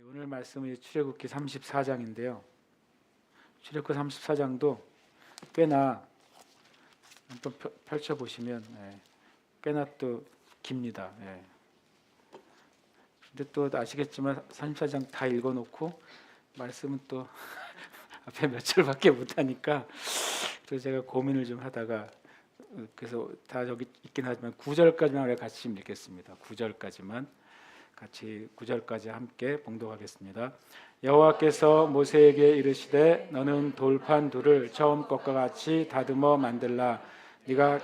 오늘 말씀은 출애굽기 34장인데요. 출애굽기 34장도 꽤나 한번 펼쳐 보시면 꽤나 또 깁니다. 근데 또 아시겠지만 34장 다 읽어놓고 말씀은 또 앞에 몇 절밖에 못하니까 그래서 제가 고민을 좀 하다가 그래서 다 저기 있긴 하지만 9절까지만 같이 읽겠습니다. 9절까지만 같이 9절까지 함께 봉독하겠습니다. 여호와께서 모세에게 이르시되 너는 돌판 둘을 처음 것과 같이 다듬어 만들라. 네가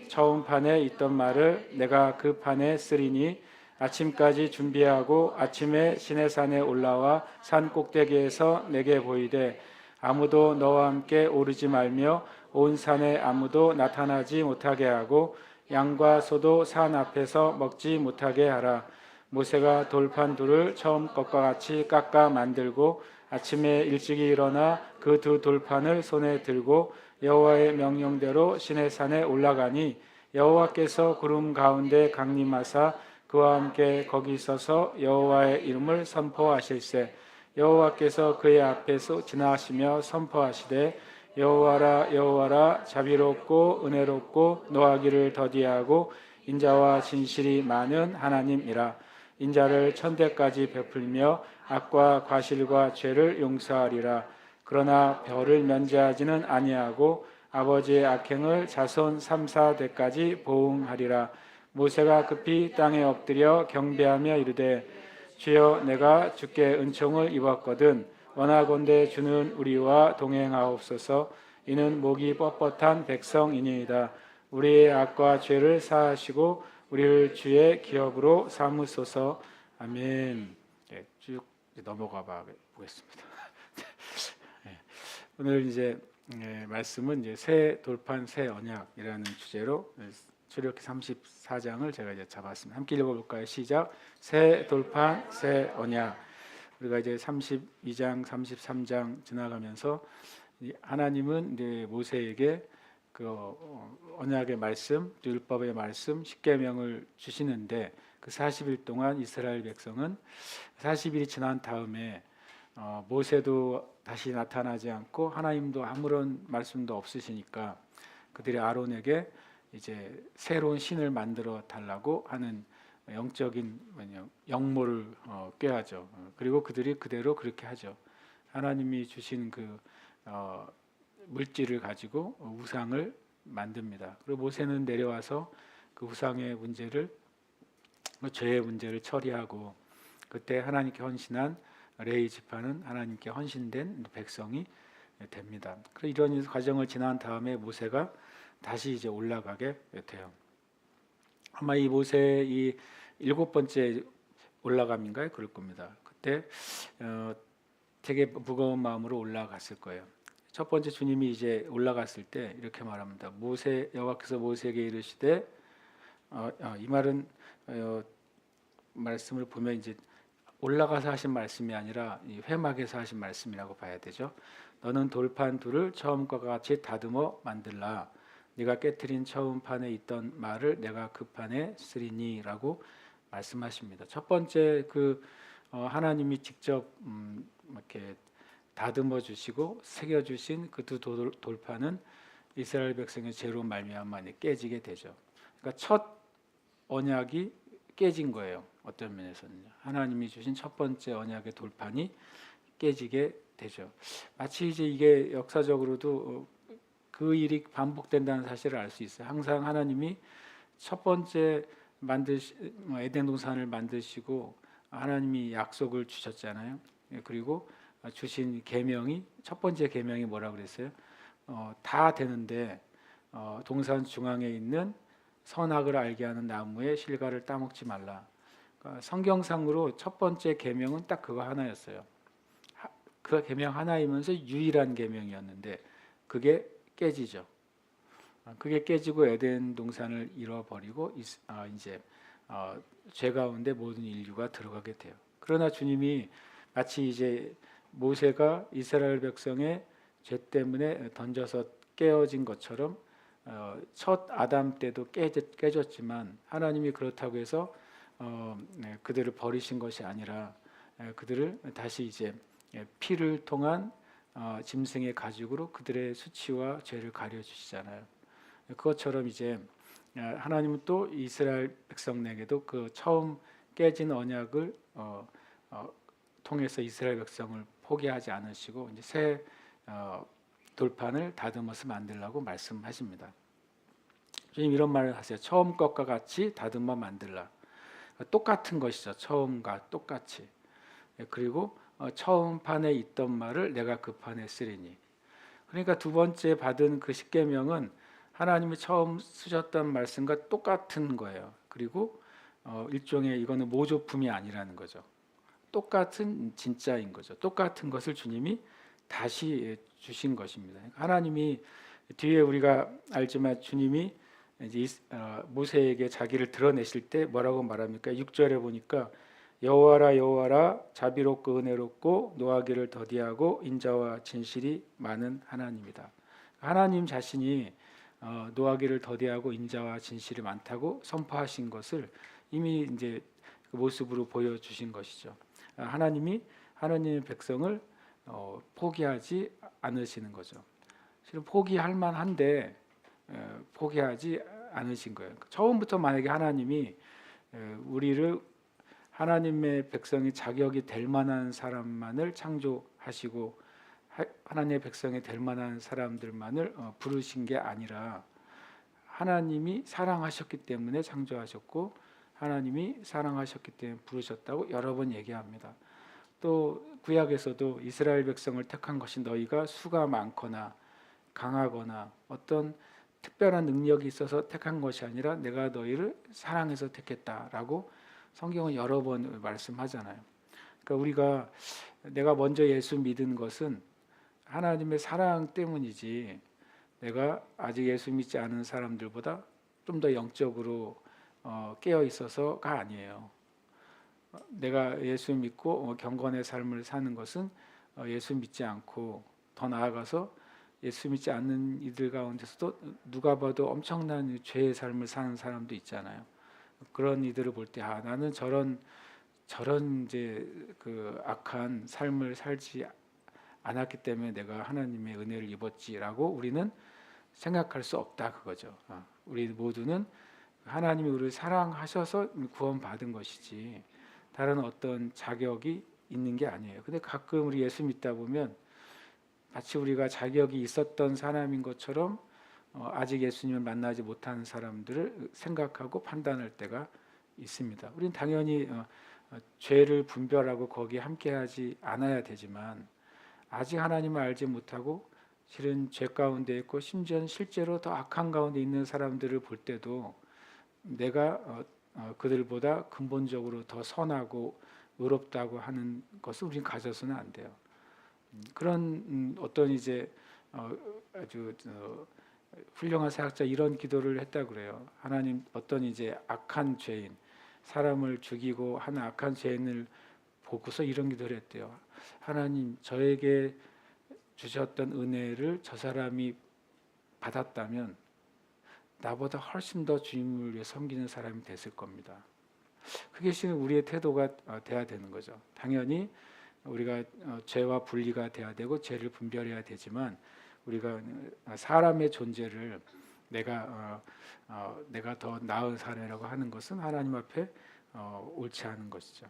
처음 판에 있던 말을 내가 그 판에 쓰리니 아침까지 준비하고 아침에 시내산에 올라와 산 꼭대기에서 내게 보이되 아무도 너와 함께 오르지 말며 온 산에 아무도 나타나지 못하게 하고 양과 소도 산 앞에서 먹지 못하게 하라. 모세가 돌판 둘을 처음 것과 같이 깎아 만들고 아침에 일찍이 일어나 그 두 돌판을 손에 들고 여호와의 명령대로 시내산에 올라가니 여호와께서 구름 가운데 강림하사 그와 함께 거기 서서 여호와의 이름을 선포하실세. 여호와께서 그의 앞에서 지나시며 선포하시되 여호와라 여호와라 자비롭고 은혜롭고 노하기를 더디하고 인자와 진실이 많은 하나님이라. 인자를 천대까지 베풀며 악과 과실과 죄를 용서하리라. 그러나 별을 면제하지는 아니하고 아버지의 악행을 자손 3, 4대까지 보응하리라. 모세가 급히 땅에 엎드려 경배하며 이르되 주여 내가 주께 은총을 입었거든 원하건대 주는 우리와 동행하옵소서. 이는 목이 뻣뻣한 백성이니이다. 우리의 악과 죄를 사하시고 우리를 주의 기업으로 삼으소서. 아멘. 쭉 넘어가 보겠습니다. 오늘 이제 말씀은 이제 새 돌판 새 언약이라는 주제로 출애굽기 34장을 제가 이제 잡았습니다. 함께 읽어볼까요? 시작. 새 돌판 새 언약. 우리가 이제 32장, 33장 지나가면서 하나님은 이제 모세에게 그 언약의 말씀, 율법의 말씀, 십계명을 주시는데 그 40일 동안 이스라엘 백성은 40일이 지난 다음에 모세도 다시 나타나지 않고 하나님도 아무런 말씀도 없으시니까 그들이 아론에게 이제 새로운 신을 만들어 달라고 하는 영적인 역모를 꾀하죠. 그리고 그들이 그대로 그렇게 하죠. 하나님이 주신 그 물질을 가지고 우상을 만듭니다. 그리고 모세는 내려와서 그 우상의 문제를 죄의 문제를 처리하고 그때 하나님께 헌신한 레위 지파는 하나님께 헌신된 백성이 됩니다. 이런 과정을 지난 다음에 모세가 다시 이제 올라가게 돼요. 아마 이 모세의 이 7번째 올라감인가요? 그럴 겁니다. 그때 되게 무거운 마음으로 올라갔을 거예요. 첫 번째 주님이 이제 올라갔을 때 이렇게 말합니다. 모세 여호와께서 모세에게 이르시되 이 말은 말씀을 보면 이제 올라가서 하신 말씀이 아니라 회막에서 하신 말씀이라고 봐야 되죠. 너는 돌판 둘을 처음과 같이 다듬어 만들라. 네가 깨트린 처음 판에 있던 말을 내가 그 판에 쓰리니라고 말씀하십니다. 첫 번째 하나님이 직접 이렇게 다듬어 주시고 새겨 주신 그 두 돌판은 이스라엘 백성의 죄로 말미암아 깨지게 되죠. 그러니까 첫 언약이 깨진 거예요. 어떤 면에서는요. 하나님이 주신 첫 번째 언약의 돌판이 깨지게 되죠. 마치 이제 이게 역사적으로도 그 일이 반복된다는 사실을 알 수 있어요. 항상 하나님이 첫 번째 에덴 동산을 만드시고 하나님이 약속을 주셨잖아요. 그리고 주신 계명이 첫 번째 계명이 뭐라 그랬어요? 다 되는데 동산 중앙에 있는 선악을 알게 하는 나무의 실과를 따먹지 말라. 그러니까 성경상으로 첫 번째 계명은 딱 그거 하나였어요. 그 계명 하나이면서 유일한 계명이었는데 그게 깨지죠. 그게 깨지고 에덴 동산을 잃어버리고 이제 죄 가운데 모든 인류가 들어가게 돼요. 그러나 주님이 마치 이제 모세가 이스라엘 백성의 죄 때문에 던져서 깨어진 것처럼 첫 아담 때도 깨졌지만 하나님이 그렇다고 해서 그들을 버리신 것이 아니라 그들을 다시 이제 피를 통한 짐승의 가죽으로 그들의 수치와 죄를 가려 주시잖아요. 그것처럼 이제 하나님은 또 이스라엘 백성에게도 그 처음 깨진 언약을 통해서 이스라엘 백성을 포기하지 않으시고 이제 새 돌판을 다듬어서 만들라고 말씀하십니다. 주님 이런 말을 하세요. 처음 것과 같이 다듬어 만들라. 똑같은 것이죠. 처음과 똑같이. 그리고 처음 판에 있던 말을 내가 그 판에 쓰리니. 그러니까 두 번째 받은 그 십계명은 하나님이 처음 쓰셨던 말씀과 똑같은 거예요. 그리고 일종의 이거는 모조품이 아니라는 거죠. 똑같은 진짜인 거죠. 똑같은 것을 주님이 다시 주신 것입니다. 하나님이 뒤에 우리가 알지만 주님이 이제 모세에게 자기를 드러내실 때 뭐라고 말합니까? 6절에 보니까 여호와라 여호와라 자비롭고 은혜롭고 노하기를 더디하고 인자와 진실이 많은 하나님이다. 하나님 자신이 노하기를 더디하고 인자와 진실이 많다고 선포하신 것을 이미 이제 그 모습으로 보여주신 것이죠. 하나님의 백성을 포기하지 않으시는 거죠. 실은 포기할 만한데 포기하지 않으신 거예요. 처음부터 만약에 하나님이 우리를 하나님의 백성이 자격이 될 만한 사람만을 창조하시고 하나님의 백성이 될 만한 사람들만을 부르신 게 아니라 하나님이 사랑하셨기 때문에 창조하셨고 하나님이 사랑하셨기 때문에 부르셨다고 여러 번 얘기합니다. 또 구약에서도 이스라엘 백성을 택한 것이 너희가 수가 많거나 강하거나 어떤 특별한 능력이 있어서 택한 것이 아니라 내가 너희를 사랑해서 택했다라고 성경은 여러 번 말씀하잖아요. 그러니까 내가 먼저 예수 믿은 것은 하나님의 사랑 때문이지 내가 아직 예수 믿지 않은 사람들보다 좀 더 영적으로 깨어 있어서가 아니에요. 내가 예수 믿고 경건의 삶을 사는 것은 예수 믿지 않고 더 나아가서 예수 믿지 않는 이들 가운데서도 누가 봐도 엄청난 죄의 삶을 사는 사람도 있잖아요. 그런 이들을 볼 때 나는 저런 이제 그 악한 삶을 살지 않았기 때문에 내가 하나님의 은혜를 입었지라고 우리는 생각할 수 없다 그거죠. 우리 모두는 하나님이 우리를 사랑하셔서 구원받은 것이지 다른 어떤 자격이 있는 게 아니에요. 근데 가끔 우리 예수 믿다 보면 마치 우리가 자격이 있었던 사람인 것처럼 아직 예수님을 만나지 못한 사람들을 생각하고 판단할 때가 있습니다. 우리는 당연히 죄를 분별하고 거기에 함께하지 않아야 되지만 아직 하나님을 알지 못하고 실은 죄 가운데 있고 심지어는 실제로 더 악한 가운데 있는 사람들을 볼 때도 내가 그들보다 근본적으로 더 선하고 의롭다고 하는 것을 우리는 가져서는 안 돼요. 그런 어떤 이제 아주 훌륭한 사역자 이런 기도를 했다 그래요. 하나님 어떤 이제 악한 죄인 사람을 죽이고 하는 악한 죄인을 보고서 이런 기도를 했대요. 하나님 저에게 주셨던 은혜를 저 사람이 받았다면 나보다 훨씬 더 주님을 위해 섬기는 사람이 됐을 겁니다. 그게 지금 우리의 태도가 돼야 되는 거죠. 당연히 우리가 죄와 분리가 돼야 되고 죄를 분별해야 되지만 우리가 사람의 존재를 내가 더 나은 사람이라고 하는 것은 하나님 앞에 옳지 않은 것이죠.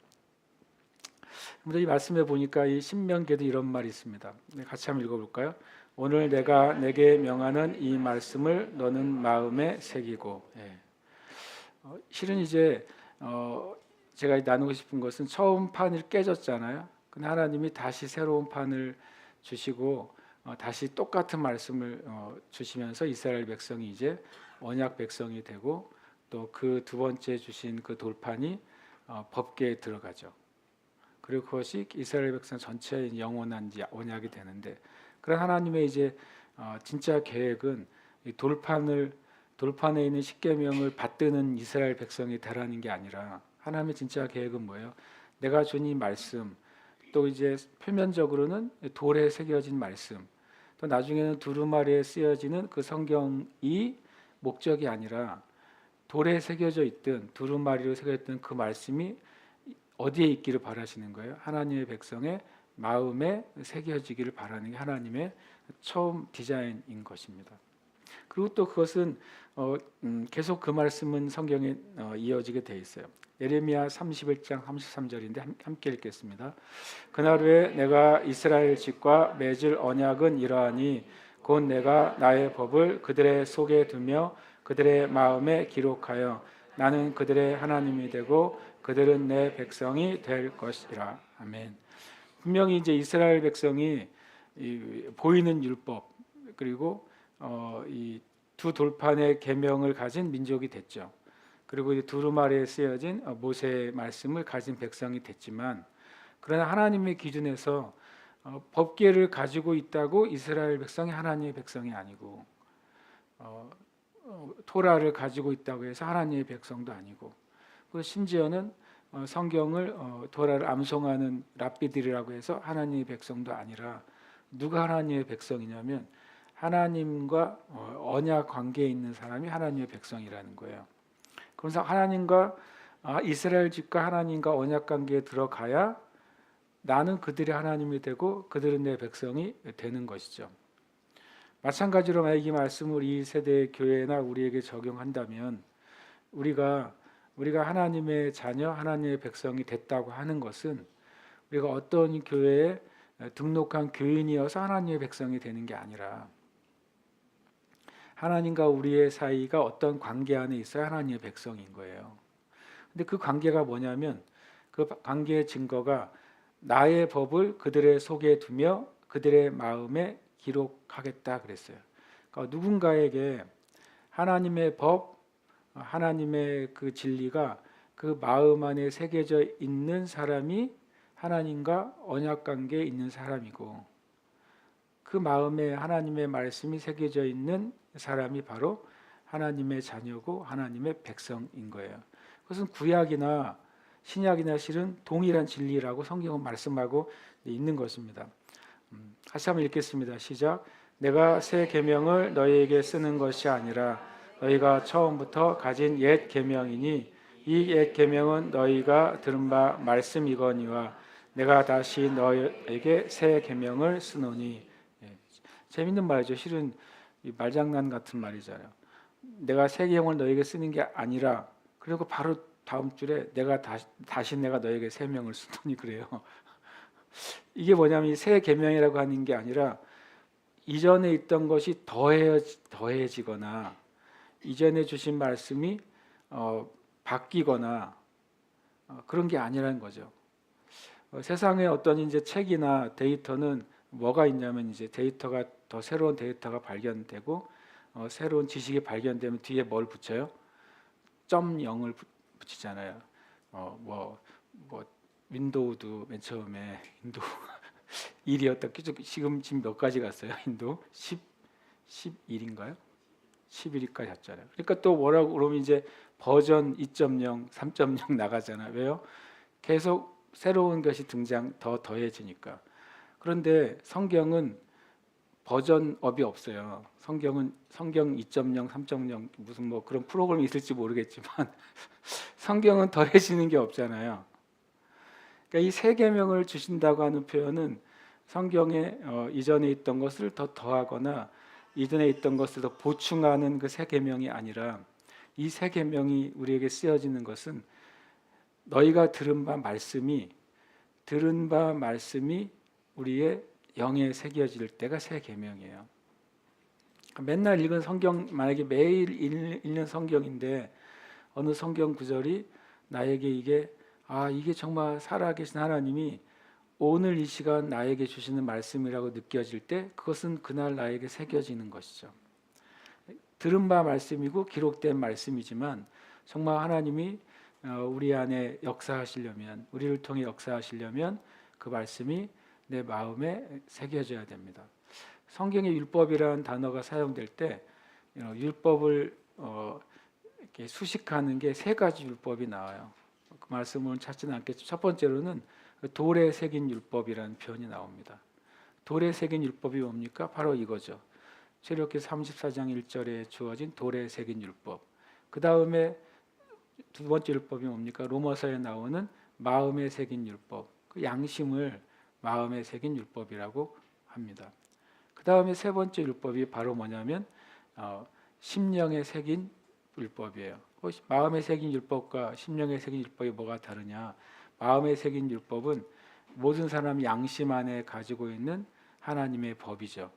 이 말씀에 보니까 이 신명기에도 이런 말이 있습니다. 같이 한번 읽어볼까요? 오늘 내가 내게 명하는 이 말씀을 너는 마음에 새기고. 실은 이제 제가 나누고 싶은 것은 처음 판을 깨졌잖아요. 근데 하나님이 다시 새로운 판을 주시고 다시 똑같은 말씀을 주시면서 이스라엘 백성이 이제 언약 백성이 되고 또 그 두 번째 주신 그 돌판이 법궤에 들어가죠. 그리고 그것이 이스라엘 백성 전체의 영원한 언약이 되는데 그런 하나님의 이제 진짜 계획은 이 돌판에 있는 십계명을 받드는 이스라엘 백성이 되라는 게 아니라 하나님의 진짜 계획은 뭐예요? 내가 준 이 말씀 또 이제 표면적으로는 돌에 새겨진 말씀 또 나중에는 두루마리에 쓰여지는 그 성경이 목적이 아니라 돌에 새겨져 있든 두루마리로 새겨져 있든 그 말씀이 어디에 있기를 바라시는 거예요? 하나님의 백성의 마음에 새겨지기를 바라는 게 하나님의 처음 디자인인 것입니다. 그리고 또 그것은 계속 그 말씀은 성경에 이어지게 돼 있어요. 예레미야 31장 33절인데 함께 읽겠습니다. 그날 후에 내가 이스라엘 집과 맺을 언약은 이러하니 곧 내가 나의 법을 그들의 속에 두며 그들의 마음에 기록하여 나는 그들의 하나님이 되고 그들은 내 백성이 될 것이라. 아멘. 분명히 이제 이스라엘 백성이 보이는 율법 그리고 이 두 돌판의 계명을 가진 민족이 됐죠. 그리고 이 두루마리에 쓰여진 모세의 말씀을 가진 백성이 됐지만, 그러나 하나님의 기준에서 법궤를 가지고 있다고 이스라엘 백성이 하나님의 백성이 아니고, 토라를 가지고 있다고 해서 하나님의 백성도 아니고, 그리고 심지어는 성경을 토라를 암송하는 랍비들이라고 해서 하나님의 백성도 아니라, 누가 하나님의 백성이냐면 하나님과 언약 관계에 있는 사람이 하나님의 백성이라는 거예요. 그래서 하나님과 이스라엘 집과 하나님과 언약 관계에 들어가야 나는 그들의 하나님이 되고 그들은 내 백성이 되는 것이죠. 마찬가지로 만약 이 말씀을 이 세대의 교회나 우리에게 적용한다면 우리가 하나님의 자녀, 하나님의 백성이 됐다고 하는 것은 우리가 어떤 교회에 등록한 교인이어서 하나님의 백성이 되는 게 아니라 하나님과 우리의 사이가 어떤 관계 안에 있어야 하나님의 백성인 거예요. 근데 그 관계가 뭐냐면 그 관계의 증거가 나의 법을 그들의 속에 두며 그들의 마음에 기록하겠다 그랬어요. 그러니까 누군가에게 하나님의 법, 하나님의 그 진리가 그 마음 안에 새겨져 있는 사람이 하나님과 언약 관계에 있는 사람이고, 그 마음에 하나님의 말씀이 새겨져 있는 사람이 바로 하나님의 자녀고 하나님의 백성인 거예요. 그것은 구약이나 신약이나 실은 동일한 진리라고 성경은 말씀하고 있는 것입니다. 다시 한번 읽겠습니다. 시작. 내가 새 계명을 너희에게 쓰는 것이 아니라 너희가 처음부터 가진 옛 계명이니 이 옛 계명은 너희가 들은 바 말씀이거니와 내가 다시 너희에게 새 계명을 쓰노니. 재밌는 말이죠. 실은 말장난 같은 말이잖아요. 내가 새 계명을 너희에게 쓰는 게 아니라, 그리고 바로 다음 줄에 내가 다시 내가 너에게 새 명을 쓰노니 그래요. 이게 뭐냐면 이 새 계명이라고 하는 게 아니라 이전에 있던 것이 더해지거나 이전에 주신 말씀이 바뀌거나 그런 게 아니라는 거죠. 세상에 어떤 이제 책이나 데이터는 뭐가 있냐면 이제 데이터가 더 새로운 데이터가 발견되고 새로운 지식이 발견되면 뒤에 뭘 붙여요? 점 0을 붙이잖아요. 뭐 윈도우도 맨 처음에 윈도우 1이었다. 지금 몇 가지 갔어요? 윈도우 11인가요? 11위까지 갔잖아요. 그러니까 또 뭐라고 그러면 이제 버전 2.0, 3.0 나가잖아요. 왜요? 계속 새로운 것이 더 더해지니까. 그런데 성경은 버전업이 없어요. 성경 2.0, 3.0 무슨 뭐 그런 프로그램이 있을지 모르겠지만 성경은 더해지는 게 없잖아요. 그러니까 이 새 계명을 주신다고 하는 표현은 성경에 이전에 있던 것을 더 더하거나 이전에 있던 것을 더 보충하는 그 새 계명이 아니라, 이 새 계명이 우리에게 쓰여지는 것은 너희가 들은 바 말씀이 우리의 영에 새겨질 때가 새 계명이에요. 맨날 읽은 성경, 만약에 매일 읽는 성경인데 어느 성경 구절이 나에게 이게 정말 살아계신 하나님이 오늘 이 시간 나에게 주시는 말씀이라고 느껴질 때 그것은 그날 나에게 새겨지는 것이죠. 들은 바 말씀이고 기록된 말씀이지만 정말 하나님이 우리 안에 역사하시려면, 우리를 통해 역사하시려면 그 말씀이 내 마음에 새겨져야 됩니다. 성경에 율법이라는 단어가 사용될 때 율법을 이렇게 수식하는 게 세 가지 율법이 나와요. 그 말씀은 찾지는 않겠죠. 첫 번째로는 돌에 새긴 율법이라는 표현이 나옵니다. 돌에 새긴 율법이 뭡니까? 바로 이거죠. 출애굽기 34장 1절에 주어진 돌에 새긴 율법. 그 다음에 두 번째 율법이 뭡니까? 로마서에 나오는 마음에 새긴 율법, 그 양심을 마음에 새긴 율법이라고 합니다. 그 다음에 세 번째 율법이 바로 뭐냐면 심령에 새긴 율법이에요. 마음에 새긴 율법과 심령에 새긴 율법이 뭐가 다르냐? 마음에 새긴 율법은 모든 사람 양심 안에 가지고 있는 하나님의 법이죠.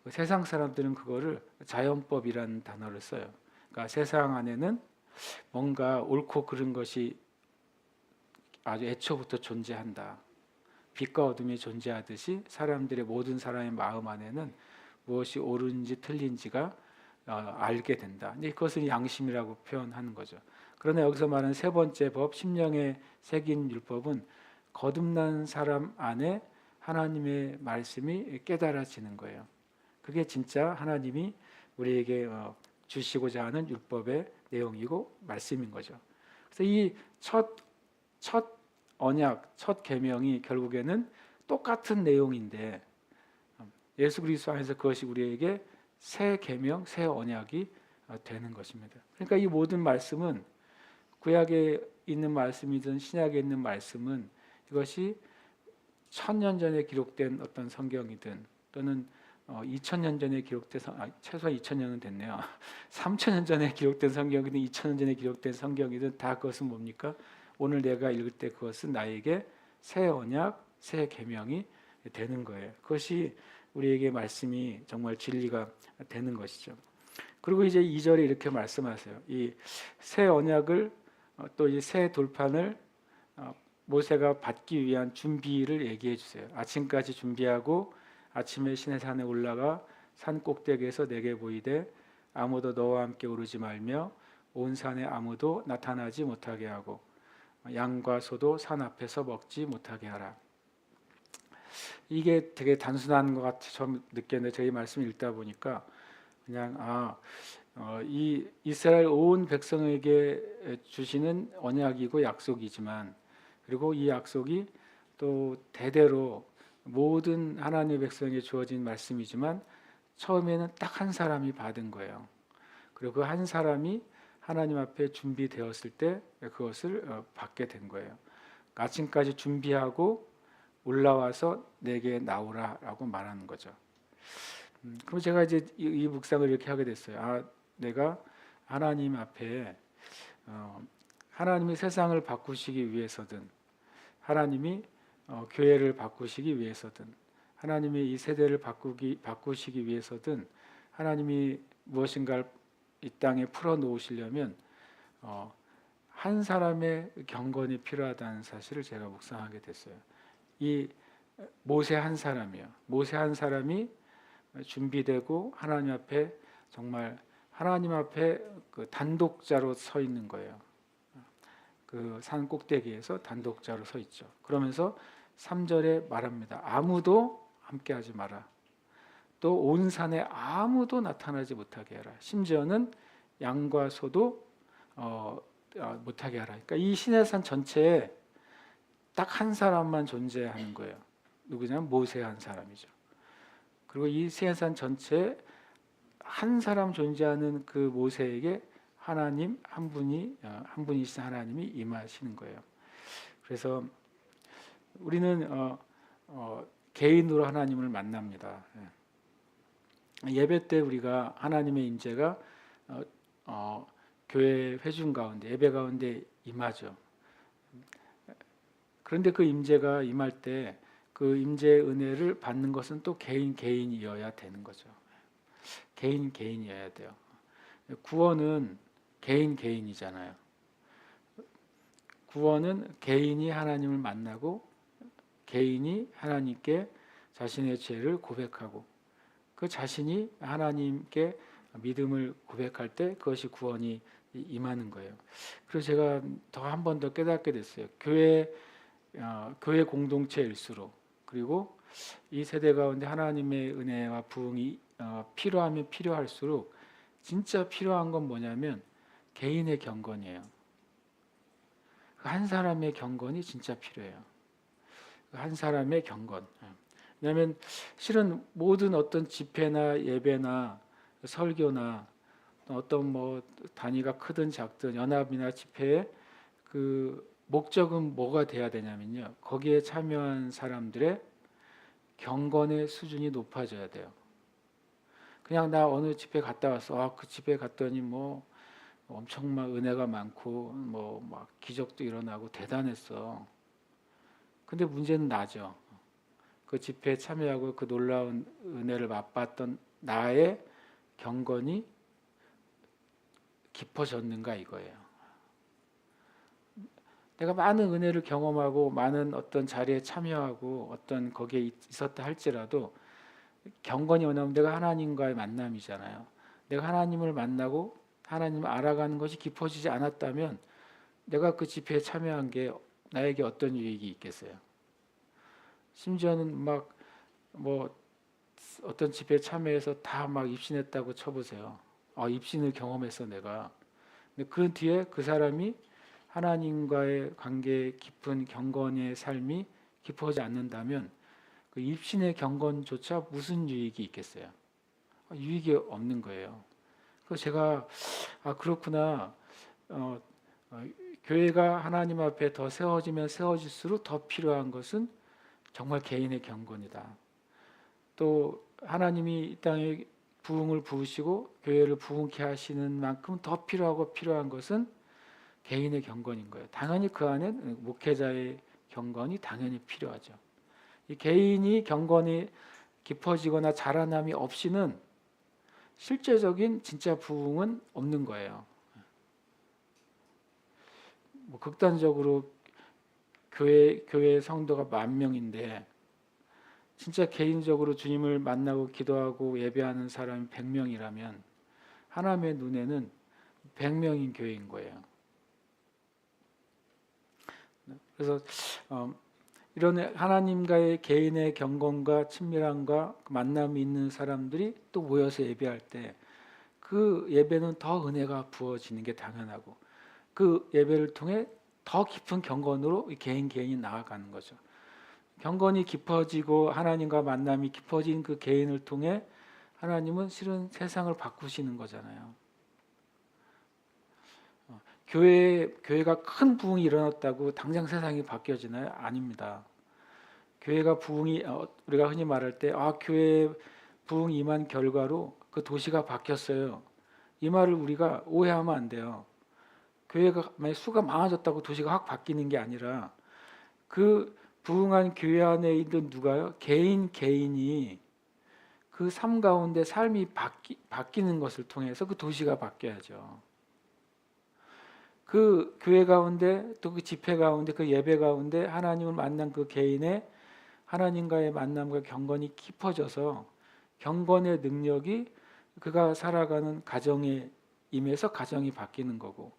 세상 사람들은 그거를 자연법이라는 단어를 써요. 그러니까 세상 안에는 뭔가 옳고 그른 것이 아주 애초부터 존재한다. 빛과 어둠이 존재하듯이 사람들의 모든 사람의 마음 안에는 무엇이 옳은지 틀린지가 알게 된다. 근데 그것을 양심이라고 표현하는 거죠. 그러나 여기서 말하는 세 번째 법, 심령에 새긴 율법은 거듭난 사람 안에 하나님의 말씀이 깨달아지는 거예요. 그게 진짜 하나님이 우리에게 주시고자 하는 율법의 내용이고 말씀인 거죠. 그래서 이 첫 언약, 첫 계명이 결국에는 똑같은 내용인데 예수 그리스도 안에서 그것이 우리에게 새 계명, 새 언약이 되는 것입니다. 그러니까 이 모든 말씀은 구약에 있는 말씀이든 신약에 있는 말씀은 이것이 1000년 전에 기록된 어떤 성경이든 또는 2000년 전에 기록된 최소한 2000년은 됐네요. 3000년 전에 기록된 성경이든 2000년 전에 기록된 성경이든 다 그것은 뭡니까? 오늘 내가 읽을 때 그것은 나에게 새 언약, 새 계명이 되는 거예요. 그것이 우리에게 말씀이 정말 진리가 되는 것이죠. 그리고 이제 2절에 이렇게 말씀하세요. 이 새 언약을 또 이 새 돌판을 모세가 받기 위한 준비를 얘기해 주세요. 아침까지 준비하고 아침에 시내산에 올라가 산 꼭대기에서 내게 보이되 아무도 너와 함께 오르지 말며 온 산에 아무도 나타나지 못하게 하고 양과 소도 산 앞에서 먹지 못하게 하라. 이게 되게 단순한 것 같이 처음 느꼈는데 저희 말씀 읽다 보니까 그냥 이 이스라엘 온 백성에게 주시는 언약이고 약속이지만 그리고 이 약속이 또 대대로 모든 하나님의 백성에게 주어진 말씀이지만 처음에는 딱 한 사람이 받은 거예요. 그리고 그 한 사람이 하나님 앞에 준비되었을 때 그것을 받게 된 거예요. 아침까지 준비하고 올라와서 내게 나오라라고 말하는 거죠. 그럼 제가 이제 이 묵상을 이렇게 하게 됐어요. 내가 하나님 앞에 하나님이 세상을 바꾸시기 위해서든 하나님이 교회를 바꾸시기 위해서든 하나님이 이 세대를 바꾸시기 위해서든 하나님이 무엇인가를 이 땅에 풀어 놓으시려면 한 사람의 경건이 필요하다는 사실을 제가 묵상하게 됐어요. 이 모세 한 사람이요. 모세 한 사람이 준비되고 하나님 앞에 정말 하나님 앞에 그 단독자로 서 있는 거예요. 그 산 꼭대기에서 단독자로 서 있죠. 그러면서 3절에 말합니다. 아무도 함께하지 마라. 또 온 산에 아무도 나타나지 못하게 하라. 심지어는 양과 소도 못하게 하라. 그러니까 이 시내산 전체에 딱 한 사람만 존재하는 거예요. 누구냐면 모세 한 사람이죠. 그리고 이 시내산 전체에 한 사람 존재하는 그 모세에게 하나님 한 분이신 하나님이 임하시는 거예요. 그래서 우리는 개인으로 하나님을 만납니다. 예배 때 우리가 하나님의 임재가 교회 회중 가운데 예배 가운데 임하죠. 그런데 그 임재가 임할 때 그 임재의 은혜를 받는 것은 또 개인이어야 되는 거죠. 개인이어야 돼요. 구원은 개인이잖아요. 구원은 개인이 하나님을 만나고 개인이 하나님께 자신의 죄를 고백하고 그 자신이 하나님께 믿음을 고백할 때 그것이 구원이 임하는 거예요. 그래서 제가 한 번 더 깨닫게 됐어요. 교회 공동체일수록 그리고 이 세대 가운데 하나님의 은혜와 부흥이 필요하면 필요할수록 진짜 필요한 건 뭐냐면 개인의 경건이에요. 한 사람의 경건이 진짜 필요해요. 한 사람의 경건. 왜냐하면 실은 모든 어떤 집회나 예배나 설교나 어떤 단위가 크든 작든 연합이나 집회에 그 목적은 뭐가 돼야 되냐면요. 거기에 참여한 사람들의 경건의 수준이 높아져야 돼요. 그냥 나 어느 집회 갔다 왔어. 그 집회 갔더니 뭐 엄청 막 은혜가 많고 뭐 막 기적도 일어나고 대단했어. 근데 문제는 나죠. 그 집회에 참여하고 그 놀라운 은혜를 맛봤던 나의 경건이 깊어졌는가 이거예요. 내가 많은 은혜를 경험하고 많은 어떤 자리에 참여하고 어떤 거기에 있었다 할지라도 경건이 뭐냐면 내가 하나님과의 만남이잖아요. 내가 하나님을 만나고 하나님을 알아가는 것이 깊어지지 않았다면 내가 그 집회에 참여한 게 나에게 어떤 유익이 있겠어요. 심지어는 막 뭐 어떤 집회에 참여해서 다 막 입신했다고 쳐보세요. 입신을 경험했어 내가. 근데 그 뒤에 그 사람이 하나님과의 관계 깊은 경건의 삶이 깊어지지 않는다면 그 입신의 경건조차 무슨 유익이 있겠어요? 유익이 없는 거예요. 그래서 제가 그렇구나. 어, 어, 교회가 하나님 앞에 더 세워지면 세워질수록 더 필요한 것은 정말 개인의 경건이다. 또 하나님이 이 땅에 부흥을 부으시고 교회를 부흥케 하시는 만큼 더 필요한 것은 개인의 경건인 거예요. 당연히 그 안에 목회자의 경건이 당연히 필요하죠. 이 개인이 경건이 깊어지거나 자라남이 없이는 실제적인 진짜 부흥은 없는 거예요. 뭐 극단적으로 교회 성도가 10,000명인데 진짜 개인적으로 주님을 만나고 기도하고 예배하는 사람이 100명이라면 하나님의 눈에는 100명인 교회인 거예요. 그래서 이런 하나님과의 개인의 경건과 친밀함과 만남이 있는 사람들이 또 모여서 예배할 때 그 예배는 더 은혜가 부어지는 게 당연하고 그 예배를 통해 더 깊은 경건으로 개인이 나아가는 거죠. 경건이 깊어지고 하나님과 만남이 깊어진 그 개인을 통해 하나님은 실은 세상을 바꾸시는 거잖아요. 교회가 큰 부흥이 일어났다고 당장 세상이 바뀌어지나요? 아닙니다. 교회가 부흥이 우리가 흔히 말할 때 교회 부흥이 임한 결과로 그 도시가 바뀌었어요. 이 말을 우리가 오해하면 안 돼요. 교회가 만약 수가 많아졌다고 도시가 확 바뀌는 게 아니라 그 부흥한 교회 안에 있는 누가요? 개인이 그 삶 가운데 삶이 바뀌는 것을 통해서 그 도시가 바뀌어야죠. 그 교회 가운데 또 그 집회 가운데 그 예배 가운데 하나님을 만난 그 개인의 하나님과의 만남과 경건이 깊어져서 경건의 능력이 그가 살아가는 가정에 임해서 가정이 바뀌는 거고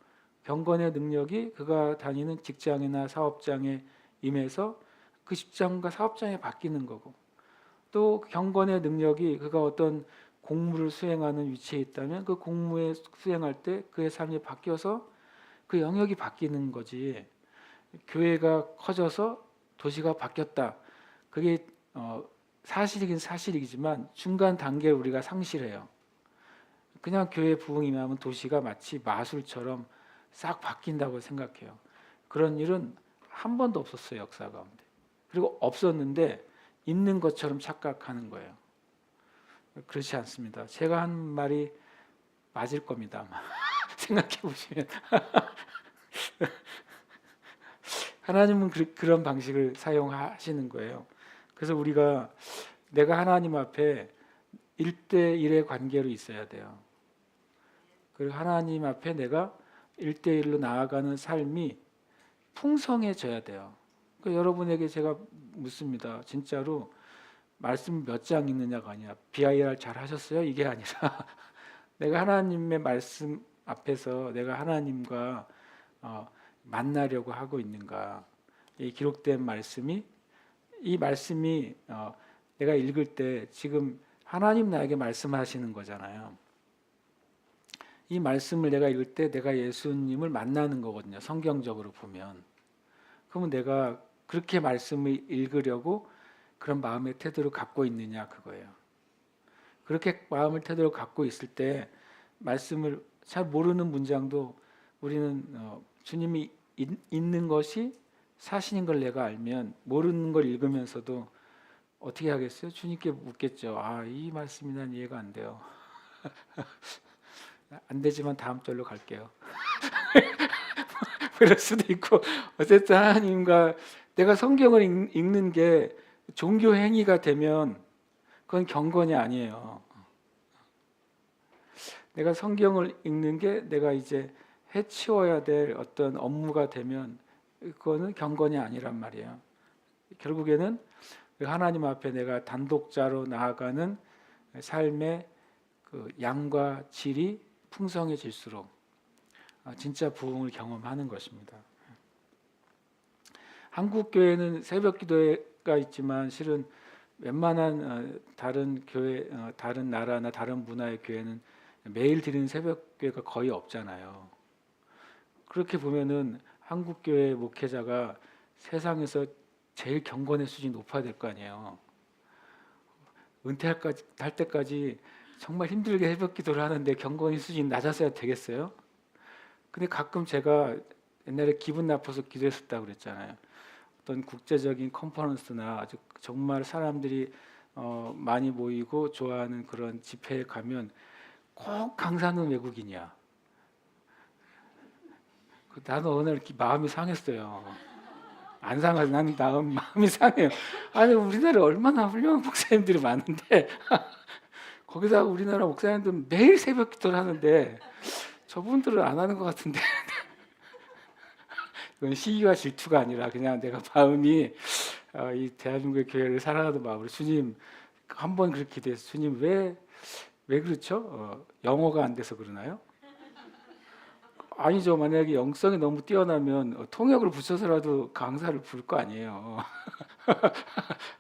경건의 능력이 그가 다니는 직장이나 사업장에 임해서 그 직장과 사업장이 바뀌는 거고 또 경건의 능력이 그가 어떤 공무를 수행하는 위치에 있다면 그 공무에 수행할 때 그의 삶이 바뀌어서 그 영역이 바뀌는 거지. 교회가 커져서 도시가 바뀌었다. 그게 사실이긴 사실이지만 중간 단계를 우리가 상실해요. 그냥 교회 부흥이면 하면 도시가 마치 마술처럼 싹 바뀐다고 생각해요. 그런 일은 한 번도 없었어요, 역사 가운데. 그리고 없었는데 있는 것처럼 착각하는 거예요. 그렇지 않습니다. 제가 한 말이 맞을 겁니다. 아마. 생각해 보시면 하나님은 그런 방식을 사용하시는 거예요. 그래서 우리가 내가 하나님 앞에 1대1의 관계로 있어야 돼요. 그리고 하나님 앞에 내가 1대1로 나아가는 삶이 풍성해져야 돼요. 그러니까 여러분에게 제가 묻습니다. 진짜로 말씀 몇 장 있느냐가 아니라 BIR 잘 하셨어요? 이게 아니라 내가 하나님의 말씀 앞에서 내가 하나님과 만나려고 하고 있는가. 이 기록된 말씀이 이 말씀이 내가 읽을 때 지금 하나님 나에게 말씀하시는 거잖아요. 이 말씀을 내가 읽을 때 내가 예수님을 만나는 거거든요. 성경적으로 보면. 그러면 내가 그렇게 말씀을 읽으려고 그런 마음의 태도를 갖고 있느냐 그거예요. 그렇게 마음의 태도를 갖고 있을 때 말씀을 잘 모르는 문장도 우리는 주님이 있는 것이 사실인 걸 내가 알면 모르는 걸 읽으면서도 어떻게 하겠어요? 주님께 묻겠죠. 아, 이 말씀이 난 이해가 안 돼요. 안 되지만 다음 절로 갈게요. 그럴 수도 있고 어쨌든 하나님과 내가 성경을 읽는 게 종교 행위가 되면 그건 경건이 아니에요. 내가 성경을 읽는 게 내가 이제 해치워야 될 어떤 업무가 되면 그거는 경건이 아니란 말이에요. 결국에는 하나님 앞에 내가 단독자로 나아가는 삶의 그 양과 질이 풍성해질수록 진짜 부흥을 경험하는 것입니다. 한국 교회는 새벽 기도회가 있지만 실은 웬만한 다른 교회, 다른 나라나 다른 문화의 교회는 매일 드리는 새벽 기도가 거의 없잖아요. 그렇게 보면은 한국 교회 목회자가 세상에서 제일 경건의 수준이 높아야 될 거 아니에요. 은퇴할 때까지 정말 힘들게 새벽 기도를 하는데 경건의 수준이 낮았어야 되겠어요? 근데 가끔 제가 옛날에 기분 나빠서 기도했었다고 그랬잖아요. 어떤 국제적인 컨퍼런스나 아주 정말 사람들이 많이 모이고 좋아하는 그런 집회에 가면 꼭 강사는 외국인이야. 나는 어느 날 마음이 상했어요. 안 상하지. 나는 마음이 상해요. 아니 우리나라에 얼마나 훌륭한 목사님들이 많은데 거기다 우리나라 목사님들은 매일 새벽 기도를 하는데 저분들은 안 하는 것 같은데 그건 시기와 질투가 아니라 그냥 내가 마음이 이 대한민국의 교회를 사랑하는 마음으로 주님 한 번 그렇게 기도해서 주님 왜 그렇죠? 영어가 안 돼서 그러나요? 아니죠. 만약에 영성이 너무 뛰어나면 통역을 붙여서라도 강사를 부를 거 아니에요.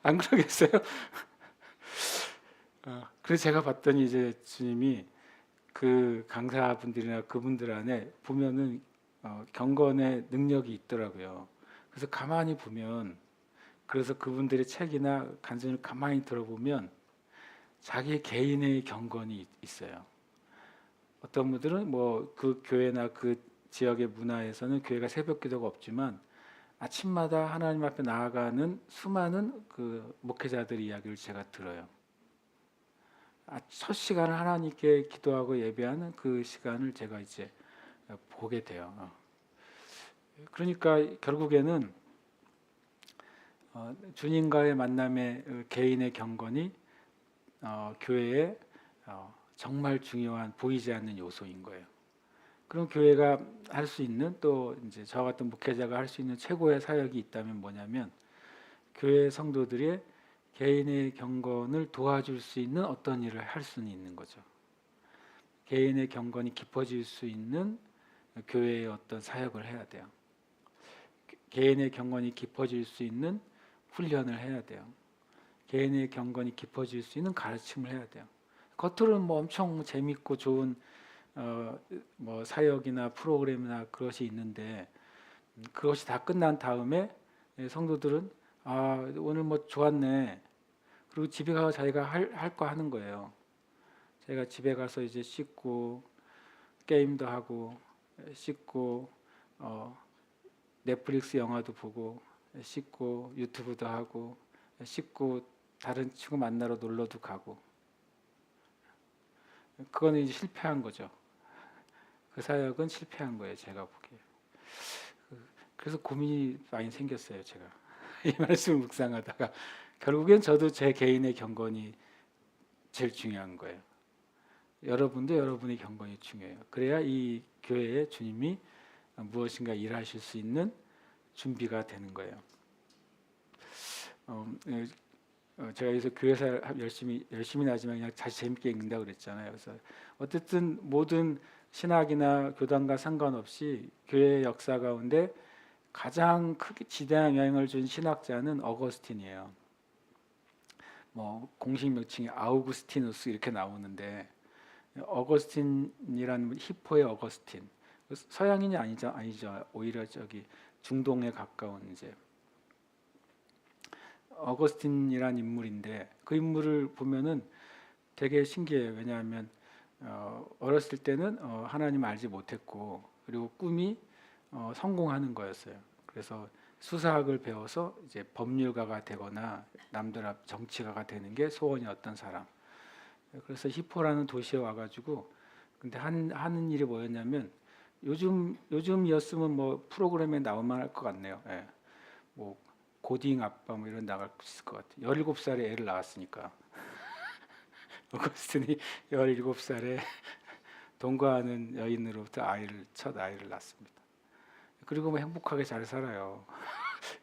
안 그러겠어요? 그래서 제가 봤더니 이제 주님이 그 강사분들이나 그분들 안에 보면은 경건의 능력이 있더라고요. 그래서 가만히 보면 그래서 그분들의 책이나 간증을 가만히 들어보면 자기 개인의 경건이 있어요. 어떤 분들은 뭐 그 교회나 그 지역의 문화에서는 교회가 새벽 기도가 없지만 아침마다 하나님 앞에 나아가는 수많은 그 목회자들 이야기를 제가 들어요. 첫 시간을 하나님께 기도하고 예배하는 그 시간을 제가 이제 보게 돼요. 그러니까 결국에는 주님과의 만남의 개인의 경건이 교회에 정말 중요한 보이지 않는 요소인 거예요. 그럼 교회가 할 수 있는 또 이제 저 같은 목회자가 할 수 있는 최고의 사역이 있다면 뭐냐면 교회 성도들의 개인의 경건을 도와줄 수 있는 어떤 일을 할 수는 있는 거죠. 개인의 경건이 깊어질 수 있는 교회의 어떤 사역을 해야 돼요. 개인의 경건이 깊어질 수 있는 훈련을 해야 돼요. 개인의 경건이 깊어질 수 있는 가르침을 해야 돼요. 겉으로는 뭐 엄청 재밌고 좋은 뭐 사역이나 프로그램이나 그것이 있는데 그것이 다 끝난 다음에 성도들은 오늘 뭐 좋았네. 그리고 집에 가서 자기가 할 거 하는 거예요. 자기가 집에 가서 이제 씻고 게임도 하고 씻고 넷플릭스 영화도 보고 씻고 유튜브도 하고 씻고 다른 친구 만나러 놀러도 가고 그거는 이제 실패한 거죠. 그 사역은 실패한 거예요. 제가 보기에. 그래서 고민이 많이 생겼어요. 제가 이 말씀을 묵상하다가 결국엔 저도 제 개인의 경건이 제일 중요한 거예요. 여러분도 여러분의 경건이 중요해요. 그래야 이 교회에 주님이 무엇인가 일하실 수 있는 준비가 되는 거예요. 제가 여기서 교회사 열심히 하지만 그냥 다시 재밌게 읽는다고 그랬잖아요. 그래서 어쨌든 모든 신학이나 교단과 상관없이 교회의 역사 가운데 가장 크게 지대한 영향을 준 신학자는 어거스틴이에요. 뭐 공식 명칭이 아우구스티누스 이렇게 나오는데 어거스틴이라는 히포의 어거스틴 서양인이 아니죠. 오히려 저기 중동에 가까운 이제 어거스틴이라는 인물인데 그 인물을 보면은 되게 신기해요. 왜냐하면 어렸을 때는 하나님 알지 못했고 그리고 꿈이 성공하는 거였어요. 그래서 수사학을 배워서 이제 법률가가 되거나 남들 앞 정치가가 되는 게 소원이었던 사람. 그래서 히포라는 도시에 와가지고 근데 하는 일이 뭐였냐면 요즘이었으면 뭐 프로그램에 나올만 할 것 같네요. 예. 뭐 고딩 아빠 뭐 이런 나갈 수 있을 것 같아요. 17살에 애를 낳았으니까. 오거스틴이 17살에 동거하는 여인으로부터 첫 아이를 낳습니다. 그리고 뭐 행복하게 잘 살아요.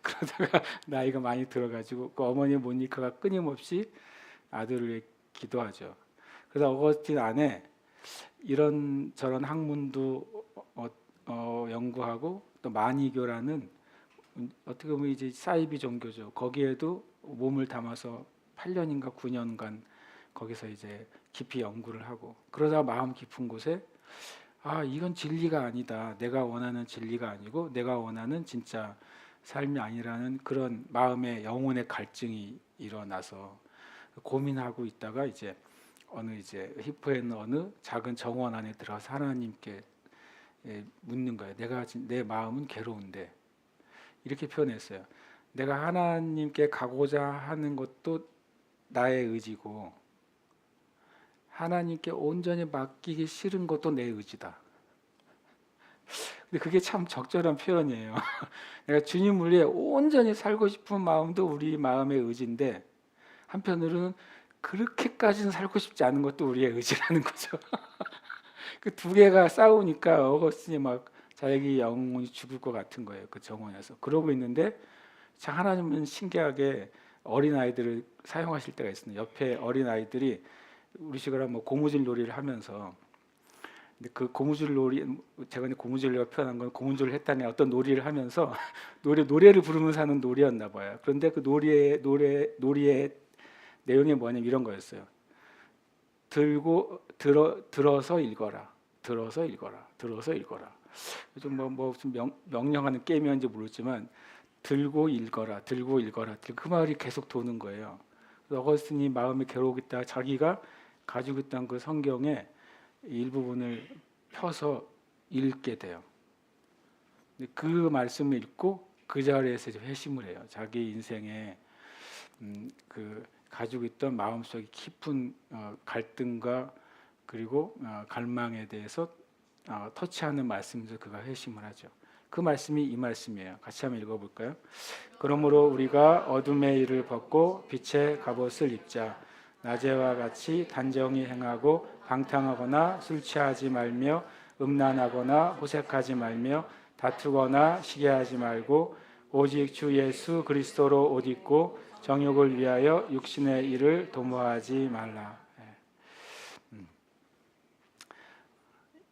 그러다가 나이가 많이 들어가지고 그 어머니 모니카가 끊임없이 아들을 위해 기도하죠. 그래서 어거스틴 안에 이런 저런 학문도 연구하고 또 마니교라는 어떻게 보면 이제 사이비 종교죠. 거기에도 몸을 담아서 8년인가 9년간 거기서 이제 깊이 연구를 하고 그러다 마음 깊은 곳에 이건 진리가 아니다. 내가 원하는 진리가 아니고 내가 원하는 진짜 삶이 아니라는 그런 마음의 영혼의 갈증이 일어나서 고민하고 있다가 이제 이제 히포에 있는 어느 작은 정원 안에 들어가서 하나님께 묻는 거예요. 내 마음은 괴로운데 이렇게 표현했어요. 내가 하나님께 가고자 하는 것도 나의 의지고 하나님께 온전히 맡기기 싫은 것도 내 의지다. 근데 그게 참 적절한 표현이에요. 내가 주님을 위해 온전히 살고 싶은 마음도 우리 마음의 의지인데 한편으로는 그렇게까지는 살고 싶지 않은 것도 우리의 의지라는 거죠. 그 두 개가 싸우니까 어거스틴이 막 자기 영혼이 죽을 것 같은 거예요. 그 정원에서. 그러고 있는데 참 하나님은 신기하게 어린아이들을 사용하실 때가 있습니다. 옆에 어린아이들이 우리식으로 뭐 고무줄 놀이를 하면서 근데 그 고무줄 놀이 제가 고무줄이라고 표현한 건 고무줄을 했다니 어떤 놀이를 하면서 노래를 부르면서 하는 놀이였나 봐요. 그런데 그 놀이의 내용이 뭐냐면 이런 거였어요. 들어서 읽어라. 들어서 읽어라. 들어서 읽어라. 좀 명령하는 게임이었는지 모르지만 들고 읽어라. 들고 읽어라. 그 말이 계속 도는 거예요. 어거스틴이 마음이 괴로우겠다. 자기가 가지고 있던 그 성경의 일부분을 펴서 읽게 돼요. 그 말씀을 읽고 그 자리에서 회심을 해요. 자기 인생에 그 가지고 있던 마음속의 깊은 갈등과 그리고 갈망에 대해서 터치하는 말씀에서 그가 회심을 하죠. 그 말씀이 이 말씀이에요. 같이 한번 읽어볼까요? 그러므로 우리가 어둠의 일을 벗고 빛의 갑옷을 입자. 낮에와 같이 단정히 행하고 방탕하거나 술 취하지 말며 음란하거나 호색하지 말며 다투거나 시기하지 말고 오직 주 예수 그리스도로 옷 입고 정욕을 위하여 육신의 일을 도모하지 말라.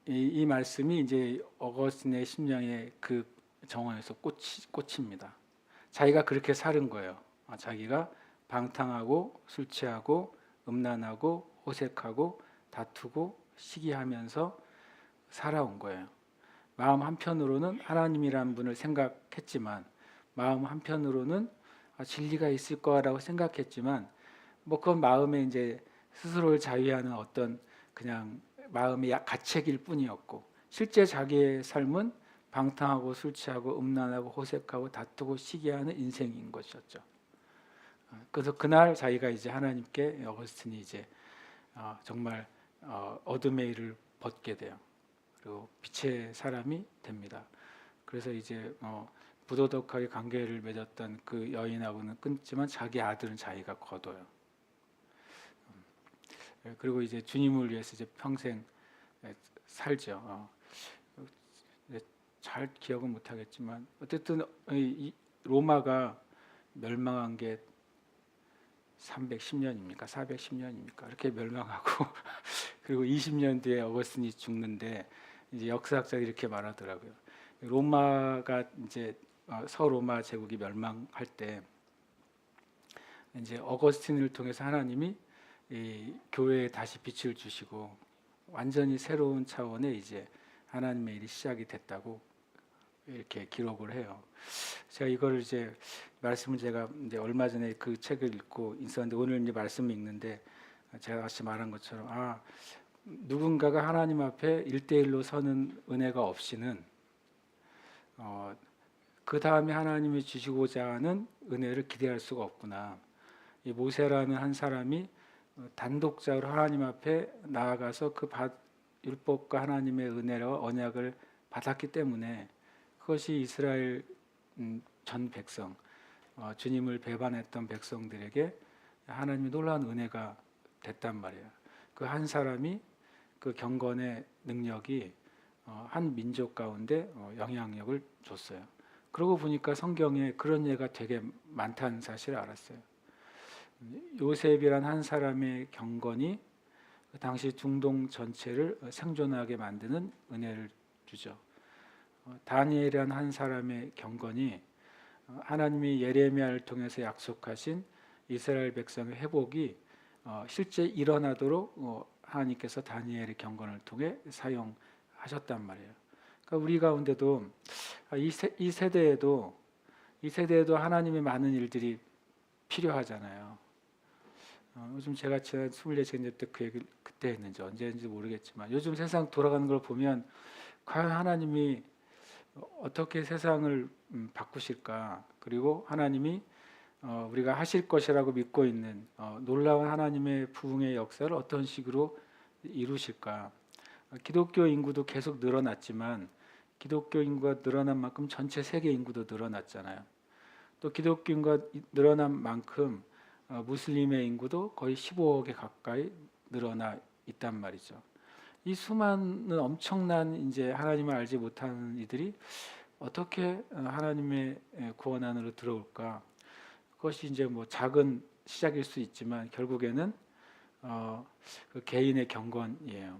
이 말씀이 이제 어거스틴의 심령의 그 정원에서 꽃입니다. 자기가 그렇게 사는 거예요. 자기가 방탕하고 술 취하고 음란하고 호색하고 다투고 시기하면서 살아온 거예요. 마음 한편으로는 하나님이라는 분을 생각했지만 마음 한편으로는 진리가 있을 거라고 생각했지만 뭐 그건 마음에 이제 스스로를 자위하는 어떤 그냥 마음의 가책일 뿐이었고 실제 자기의 삶은 방탕하고 술 취하고 음란하고 호색하고 다투고 시기하는 인생인 것이었죠. 그래서 그날 자기가 이제 하나님께 어거스틴이 이제 정말 어둠의 일을 벗게 돼요. 그리고 빛의 사람이 됩니다. 그래서 이제 부도덕하게 관계를 맺었던 그 여인하고는 끊지만 자기 아들은 자기가 거둬요. 그리고 이제 주님을 위해서 이제 평생 살죠. 잘 기억은 못하겠지만 어쨌든 이 로마가 멸망한 게 310년입니까? 410년입니까? 이렇게 멸망하고 그리고 20년 뒤에 어거스틴이 죽는데 이제 역사학자들이 이렇게 말하더라고요. 로마가 이제 서로마 제국이 멸망할 때 이제 어거스틴을 통해서 하나님이 이 교회에 다시 빛을 주시고 완전히 새로운 차원의 이제 하나님의 일이 시작이 됐다고 이렇게 기록을 해요. 제가 이걸 이제 말씀을 제가 이제 얼마 전에 그 책을 읽고 있었는데 오늘 이제 말씀을 읽는데 제가 다시 말한 것처럼 누군가가 하나님 앞에 1대1로 서는 은혜가 없이는 그 다음에 하나님이 주시고자 하는 은혜를 기대할 수가 없구나. 이 모세라는 한 사람이 단독적으로 하나님 앞에 나아가서 율법과 하나님의 은혜와 언약을 받았기 때문에 그것이 이스라엘 전 백성, 주님을 배반했던 백성들에게 하나님의 놀라운 은혜가 됐단 말이에요. 그 한 사람이 그 경건의 능력이 한 민족 가운데 영향력을 줬어요. 그러고 보니까 성경에 그런 예가 되게 많다는 사실을 알았어요. 요셉이란 한 사람의 경건이 그 당시 중동 전체를 생존하게 만드는 은혜를 주죠. 다니엘이란 한 사람의 경건이 하나님이 예레미야를 통해서 약속하신 이스라엘 백성의 회복이 실제 일어나도록 하나님께서 다니엘의 경건을 통해 사용하셨단 말이에요. 그러니까 우리 가운데도 이 세대에도 하나님의 많은 일들이 필요하잖아요. 요즘 제가 지난 24세 때 그 얘기를 그때 했는지 언제인지 모르겠지만 요즘 세상 돌아가는 걸 보면 과연 하나님이 어떻게 세상을 바꾸실까? 그리고 하나님이 우리가 하실 것이라고 믿고 있는 놀라운 하나님의 부흥의 역사를 어떤 식으로 이루실까? 기독교 인구도 계속 늘어났지만 기독교 인구가 늘어난 만큼 전체 세계 인구도 늘어났잖아요. 또 기독교 인구가 늘어난 만큼 무슬림의 인구도 거의 15억에 가까이 늘어나 있단 말이죠. 이 수많은 엄청난 이제 하나님을 알지 못하는 이들이 어떻게 하나님의 구원 안으로 들어올까? 그것이 이제 뭐 작은 시작일 수 있지만 결국에는 그 개인의 경건이에요.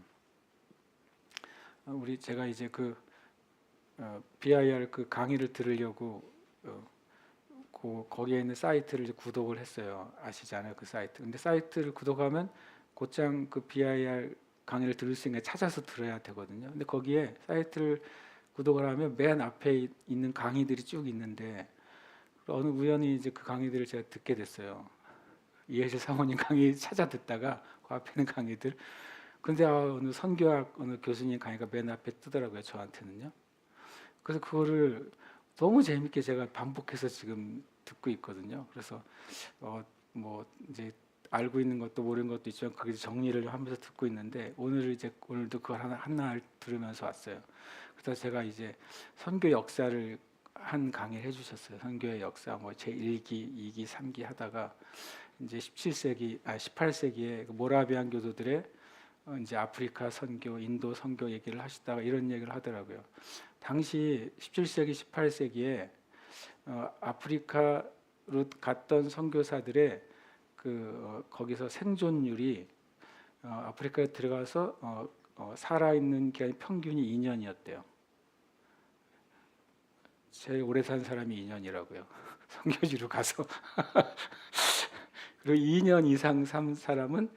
제가 이제 BIR 그 강의를 들으려고 거기에 있는 사이트를 구독을 했어요. 아시잖아요, 그 사이트. 근데 사이트를 구독하면 곧장 그 BIR 강의를 들을 수 있는 게 찾아서 들어야 되거든요. 근데 거기에 사이트를 구독을 하면 맨 앞에 있는 강의들이 쭉 있는데 어느 우연히 이제 그 강의들을 제가 듣게 됐어요. 이해실 사모님 강의 찾아 듣다가 그 앞에 있는 강의들. 근데 어느 선교학 어느 교수님 강의가 맨 앞에 뜨더라고요, 저한테는요. 그래서 그거를 너무 재밌게 제가 반복해서 지금 듣고 있거든요. 그래서 뭐 이제 알고 있는 것도 모르는 것도 있지만 그게 정리를 하면서 듣고 있는데 오늘도 그걸 하나 들으면서 왔어요. 그래서 제가 이제 선교 역사를 한 강의를 해주셨어요. 선교의 역사 뭐 제 1기, 2기, 3기 하다가 이제 18세기에 모라비안 교도들의 이제 아프리카 선교, 인도 선교 얘기를 하시다가 이런 얘기를 하더라고요. 당시 17세기, 18세기에 아프리카로 갔던 선교사들의 거기서 생존율이 아프리카에 들어가서 살아있는 기간이 평균이 2년이었대요. 제일 오래 산 사람이 2년이라고요. 선교지로 가서. 그리고 2년 이상 산 사람은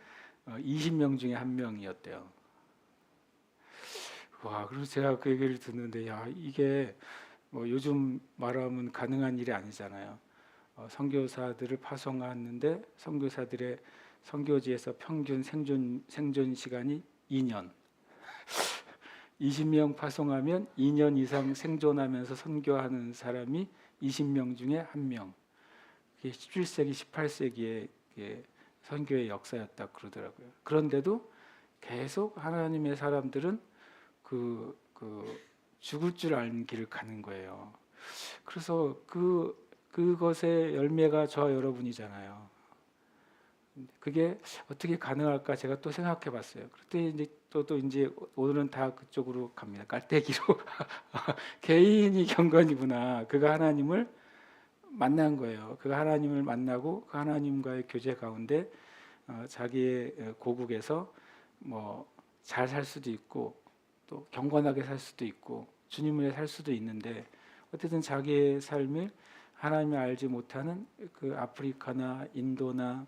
20명 중에 1명이었대요. 와, 그래서 제가 그 얘기를 듣는데, 야, 이게 뭐 요즘 말하면 가능한 일이 아니잖아요. 선교사들을 파송하는데 선교사들의 선교지에서 평균 생존 시간이 2년. 20명 파송하면 2년 이상 생존하면서 선교하는 사람이 20명 중에 1명. 그게 17세기, 18세기의 선교의 역사였다 그러더라고요. 그런데도 계속 하나님의 사람들은 죽을 줄 아는 길을 가는 거예요. 그래서 그것의 열매가 저와 여러분이잖아요. 그게 어떻게 가능할까 제가 또 생각해 봤어요. 그때 이제 또 이제 오늘은 다 그쪽으로 갑니다. 깔때기로. 개인이 경건이구나. 그가 하나님을 만난 거예요. 그가 하나님을 만나고 그 하나님과의 교제 가운데 자기의 고국에서 뭐 잘 살 수도 있고 또 경건하게 살 수도 있고 주님을 살 수도 있는데 어쨌든 자기의 삶을 하나님을 알지 못하는 그 아프리카나 인도나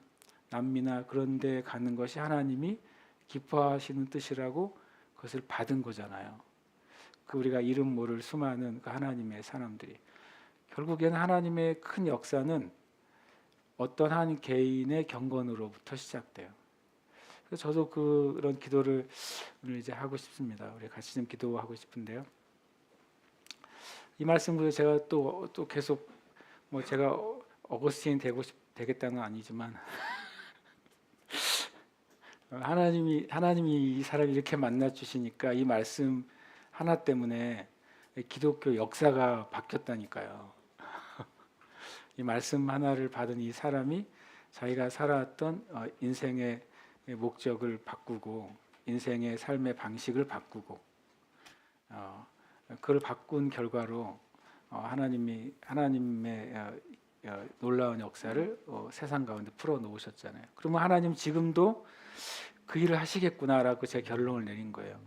남미나 그런 데 가는 것이 하나님이 기뻐하시는 뜻이라고 그것을 받은 거잖아요. 우리가 이름 모를 수많은 그 하나님의 사람들이 결국에는 하나님의 큰 역사는 어떤 한 개인의 경건으로부터 시작돼요. 그래서 저도 그런 기도를 오늘 이제 하고 싶습니다. 우리 같이 좀 기도하고 싶은데요. 이 말씀으로 제가 또 계속 뭐 제가 어거스틴이 되겠다는 건 아니지만 하나님이 이 사람을 이렇게 만나 주시니까 이 말씀 하나 때문에 기독교 역사가 바뀌었다니까요. 이 말씀 하나를 받은 이 사람이 자기가 살아왔던 인생의 목적을 바꾸고 인생의 삶의 방식을 바꾸고 그걸 바꾼 결과로 하나님의 놀라운 역사를 세상 가운데 풀어 놓으셨잖아요. 그러면 하나님 지금도 그 일을 하시겠구나라고 제 결론을 내린 거예요.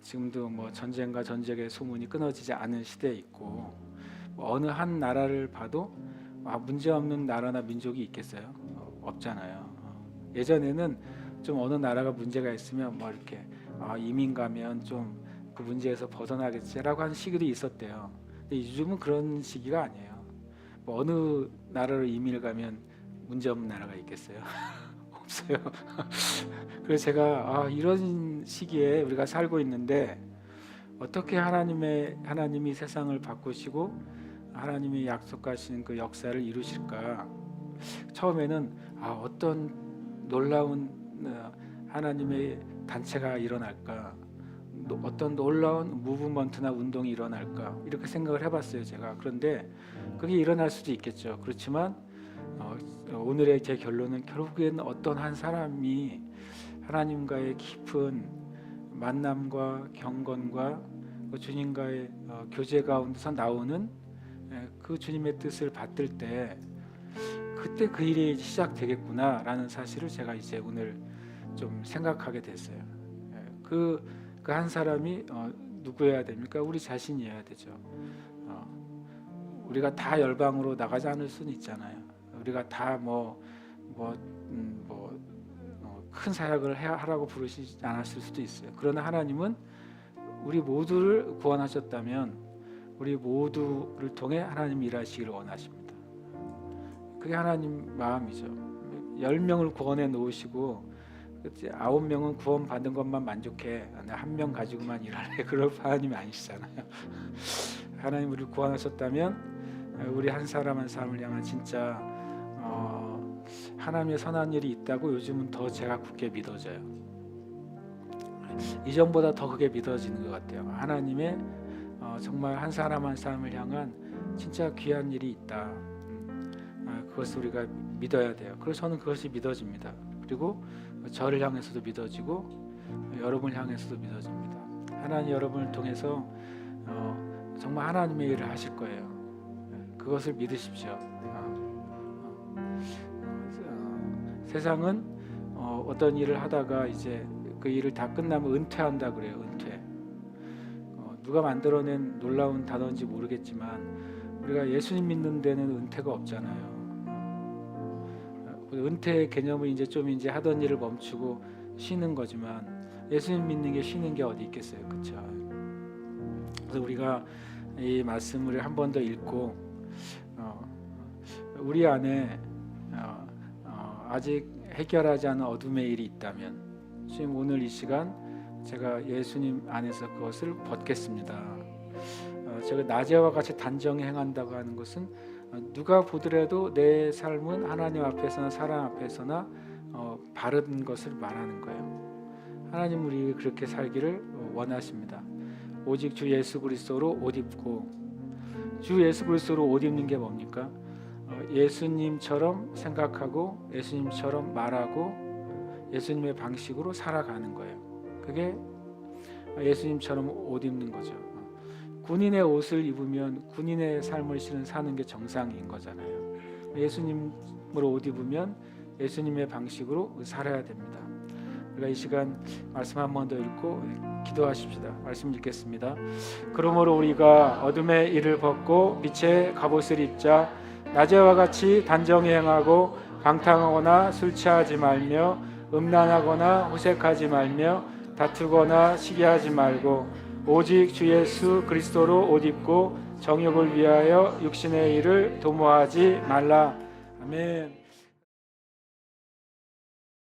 지금도 뭐 전쟁과 전쟁의 소문이 끊어지지 않은 시대에 있고 어느 한 나라를 봐도 문제 없는 나라나 민족이 있겠어요? 없잖아요. 예전에는 좀 어느 나라가 문제가 있으면 뭐 이렇게 이민 가면 좀 그 문제에서 벗어나겠지라고 하는 시기도 있었대요. 근데 요즘은 그런 시기가 아니에요. 뭐 어느 나라로 이민을 가면 문제 없는 나라가 있겠어요? 없어요. 그래서 제가 이런 시기에 우리가 살고 있는데 어떻게 하나님이 세상을 바꾸시고 하나님이 약속하신 그 역사를 이루실까? 처음에는 어떤 놀라운 하나님의 단체가 일어날까? 어떤 놀라운 무브먼트나 운동이 일어날까? 이렇게 생각을 해봤어요, 제가. 그런데 그게 일어날 수도 있겠죠. 그렇지만 오늘의 제 결론은 결국에는 어떤 한 사람이 하나님과의 깊은 만남과 경건과 주님과의 교제 가운데서 나오는 그 주님의 뜻을 받들 때 그때 그 일이 시작되겠구나라는 사실을 제가 이제 오늘 좀 생각하게 됐어요. 그 한 사람이 누구여야 됩니까? 우리 자신이어야 되죠. 우리가 다 열방으로 나가지 않을 수는 있잖아요. 우리가 다 큰 사역을 하라고 부르시지 않았을 수도 있어요. 그러나 하나님은 우리 모두를 구원하셨다면 우리 모두를 통해 하나님이 일하시기를 원하십니다. 그게 하나님 마음이죠. 10명을 구원해 놓으시고 9명은 구원받은 것만 만족해. 나 1명 가지고만 일할래. 그럴 하나님이 아니시잖아요. 하나님 우리를 구원하셨다면 우리 한 사람 한 사람을 향한 진짜 하나님의 선한 일이 있다고 요즘은 더 제가 굳게 믿어져요. 이전보다 더 그게 믿어지는 것 같아요. 하나님의 정말 한 사람 한 사람을 향한 진짜 귀한 일이 있다. 그것을 우리가 믿어야 돼요. 그래서 저는 그것이 믿어집니다. 그리고 저를 향해서도 믿어지고 여러분을 향해서도 믿어집니다. 하나님 여러분을 통해서 정말 하나님의 일을 하실 거예요. 그것을 믿으십시오. 세상은 어떤 일을 하다가 이제 그 일을 다 끝나면 은퇴한다 그래요. 은퇴. 누가 만들어낸 놀라운 단어인지 모르겠지만 우리가 예수님 믿는 데는 은퇴가 없잖아요. 은퇴의 개념은 이제 하던 일을 멈추고 쉬는 거지만 예수님 믿는 게 쉬는 게 어디 있겠어요, 그렇죠? 그래서 우리가 이 말씀을 한 번 더 읽고 우리 안에 아직 해결하지 않은 어둠의 일이 있다면 지금 오늘 이 시간 제가 예수님 안에서 그것을 벗겠습니다. 제가 낮에와 같이 단정히 행한다고 하는 것은 누가 보더라도 내 삶은 하나님 앞에서나 사람 앞에서나 바른 것을 말하는 거예요. 하나님 우리 그렇게 살기를 원하십니다. 오직 주 예수 그리스도로 옷 입고, 주 예수 그리스도로 옷 입는 게 뭡니까? 예수님처럼 생각하고 예수님처럼 말하고 예수님의 방식으로 살아가는 거예요. 그게 예수님처럼 옷 입는 거죠. 군인의 옷을 입으면 군인의 삶을 사는 게 정상인 거잖아요. 예수님으로 옷 입으면 예수님의 방식으로 살아야 됩니다. 우리가 이 시간 말씀 한 번 더 읽고 기도하십시다. 말씀 읽겠습니다. 그러므로 우리가 어둠의 일을 벗고 빛의 갑옷을 입자. 낮에와 같이 단정히 행하고 방탕하거나 술 취하지 말며 음란하거나 호색하지 말며 다투거나 시기하지 말고 오직 주 예수 그리스도로 옷 입고 정욕을 위하여 육신의 일을 도모하지 말라. 아멘.